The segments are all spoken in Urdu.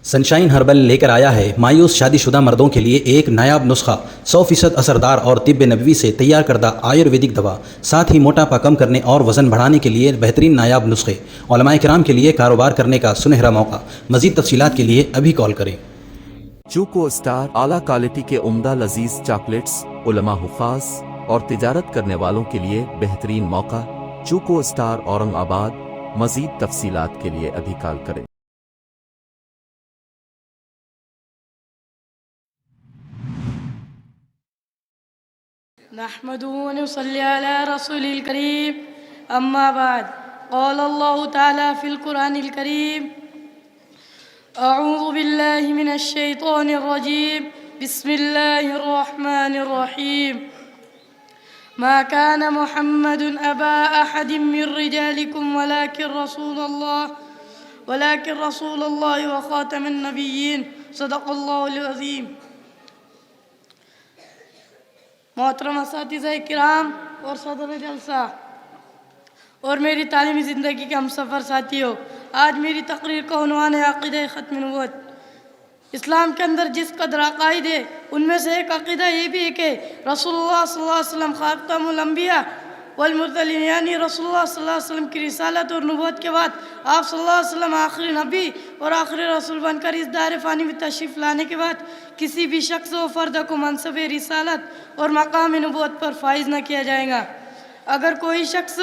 سنشائن ہربل لے کر آیا ہے مایوس شادی شدہ مردوں کے لیے ایک نایاب نسخہ 100% اثردار اور طب نبوی سے تیار کردہ آیورویدک دوا، ساتھ ہی موٹاپا کم کرنے اور وزن بڑھانے کے لیے بہترین نایاب نسخے، علماء کرام کے لیے کاروبار کرنے کا سنہرا موقع۔ مزید تفصیلات کے لیے ابھی کال کریں۔ چوکو اسٹار اعلیٰ کوالٹی کے عمدہ لذیذ چاکلیٹس، علماء حفاظ اور تجارت کرنے والوں کے لیے بہترین موقع۔ چوکو اسٹار اورنگ آباد۔ مزید تفصیلات کے لیے ابھی کال کریں۔ نحمده ونصلي على رسول الكريم أما بعد قال الله تعالى في القرآن الكريم أعوذ بالله من الشيطان الرجيم بسم الله الرحمن الرحيم ما كان محمد أبا أحد من رجالكم ولكن رسول الله وخاتم النبيين صدق الله العظيم۔ محترم اساتذہ کرام اور صدر جلسہ اور میری تعلیمی زندگی کے ہم سفر ساتھیوں، آج میری تقریر کا عنوان ہے عقیدہ ختم نبوت۔ اسلام کے اندر جس قدر عقائد ہے ان میں سے ایک عقیدہ یہ بھی ہے کہ رسول اللہ صلی اللہ علیہ وسلم خاتم الانبیاء والمرسلین، یعنی رسول اللہ صلی اللہ علیہ وسلم کی رسالت اور نبوت کے بعد آپ صلی اللہ علیہ وسلم آخری نبی اور آخری رسول بن کر اس دار فانی میں تشریف لانے کے بعد کسی بھی شخص و فرد کو منصب رسالت اور مقام نبوت پر فائز نہ کیا جائے گا۔ اگر کوئی شخص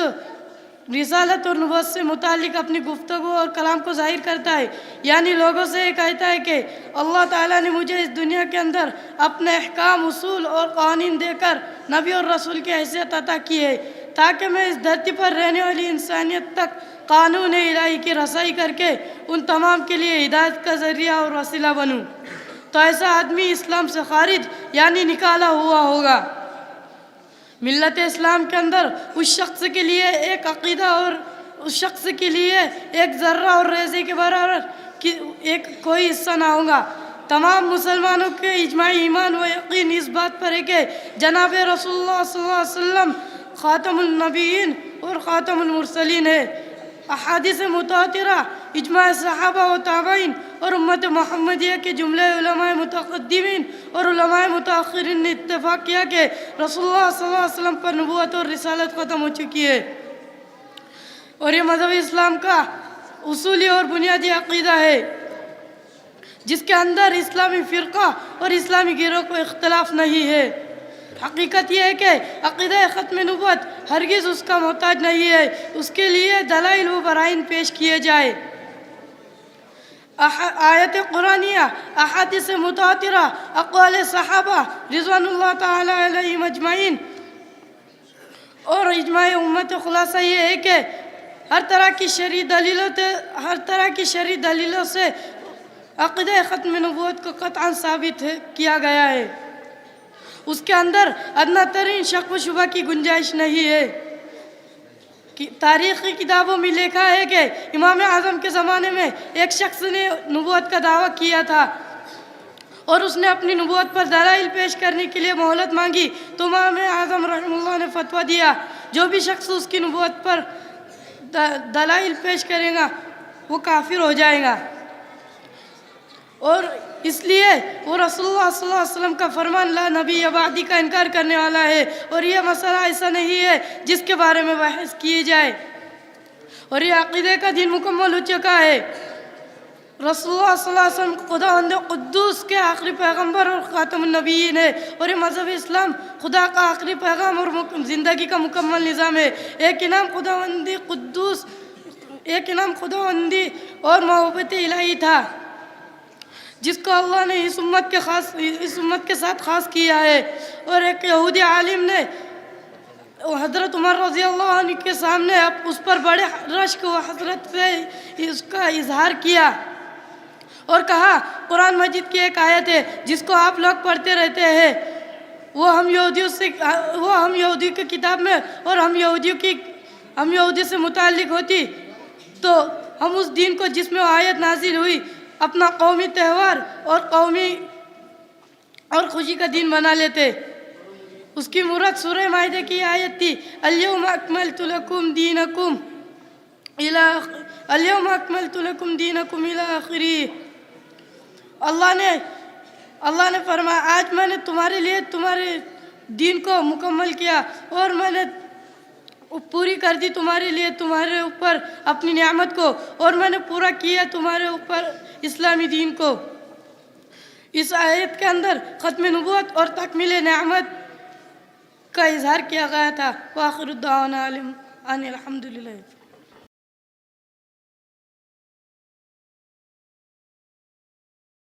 رسالت اور نبوت سے متعلق اپنی گفتگو اور کلام کو ظاہر کرتا ہے، یعنی لوگوں سے یہ کہتا ہے کہ اللہ تعالیٰ نے مجھے اس دنیا کے اندر اپنے احکام، اصول اور قوانین دے کر نبی اور رسول کی حیثیت عطا کی ہے تاکہ میں اس دھرتی پر رہنے والی انسانیت تک قانون الہی کی رسائی کر کے ان تمام کے لیے ہدایت کا ذریعہ اور وسیلہ بنوں، تو ایسا آدمی اسلام سے خارج یعنی نکالا ہوا ہوگا۔ ملت اسلام کے اندر اس شخص کے لیے ایک عقیدہ اور اس شخص کے لیے ایک ذرہ اور ریزے کے برابر ایک کوئی حصہ نہ ہوگا۔ تمام مسلمانوں کے اجماعی ایمان و یقین اس بات پر ہے کہ جناب رسول اللہ صلی اللہ علیہ وسلم خاتم النبیین اور خاتم المرسلین ہے۔ احادیث متواترہ، اجماع صحابہ و تابعین اور امت محمدیہ کے جملے علماء متقدمین اور علماء متاخرین نے اتفاق کیا کہ رسول اللہ صلی اللہ علیہ وسلم پر نبوت اور رسالت ختم ہو چکی ہے، اور یہ مذہب اسلام کا اصولی اور بنیادی عقیدہ ہے جس کے اندر اسلامی فرقہ اور اسلامی گروہ کو اختلاف نہیں ہے۔ حقیقت یہ ہے کہ عقیدہ ختم نبوت ہرگز اس کا محتاج نہیں ہے، اس کے لیے دلائل و برہین پیش کیے جائے۔ آیت قرآنیہ، احادیث متواترہ، اقوال صحابہ رضوان اللہ تعالی علیہم اجمعین اور اجماع امت خلاصہ یہ ہے کہ ہر طرح کی شرعی دلیلوں سے عقیدہ ختم نبوت کو قطعاً ثابت کیا گیا ہے، اس کے اندر ادنیٰ ترین شک و شبہ کی گنجائش نہیں ہے۔ تاریخی کتابوں میں لکھا ہے کہ امام اعظم کے زمانے میں ایک شخص نے نبوت کا دعویٰ کیا تھا اور اس نے اپنی نبوت پر دلائل پیش کرنے کے لیے مہلت مانگی، تو امام اعظم رحمہ اللہ نے فتویٰ دیا جو بھی شخص اس کی نبوت پر دلائل پیش کرے گا وہ کافر ہو جائے گا، اور اس لیے وہ رسول اللہ صلی اللہ علیہ وسلم کا فرمان لا نبی بعدی کا انکار کرنے والا ہے، اور یہ مسئلہ ایسا نہیں ہے جس کے بارے میں بحث کی جائے، اور یہ عقیدے کا دین مکمل ہو چکا ہے۔ رسول اللہ صلی اللہ علیہ وسلم خداوند قدوس کے آخری پیغمبر اور خاتم النبیین ہے، اور یہ مذہب اسلام خدا کا آخری پیغام اور زندگی کا مکمل نظام ہے۔ ایک انعام خداوندی قدوس، ایک انعام خداوندی اور محبت الہی تھا جس کو اللہ نے اس امت کے ساتھ خاص کیا ہے، اور ایک یہودی عالم نے حضرت عمر رضی اللہ عنہ کے سامنے اس پر بڑے رشک و حسرت سے اس کا اظہار کیا اور کہا قرآن مجید کی ایک آیت ہے جس کو آپ لوگ پڑھتے رہتے ہیں، وہ ہم یہودیوں کی کتاب میں اور ہم یہودی سے متعلق ہوتی تو ہم اس دین کو جس میں وہ آیت نازل ہوئی اپنا قومی تہوار اور خوشی کا دن بنا لیتے۔ اس کی مراد سورہ مائدہ کی آیت تھی الیوم اکملت لکم دینکم الى آخری، اللہ نے فرمایا آج میں نے تمہارے لیے تمہارے دین کو مکمل کیا اور میں نے پوری کر دی تمہارے لیے تمہارے اوپر اپنی نعمت کو اور میں نے پورا کیا تمہارے اوپر اسلامی دین کو۔ اس آیت کے اندر ختم نبوت اور تکمیل نعمت کا اظہار کیا گیا تھا۔ وآخر الدعوانا ان الحمدللہ۔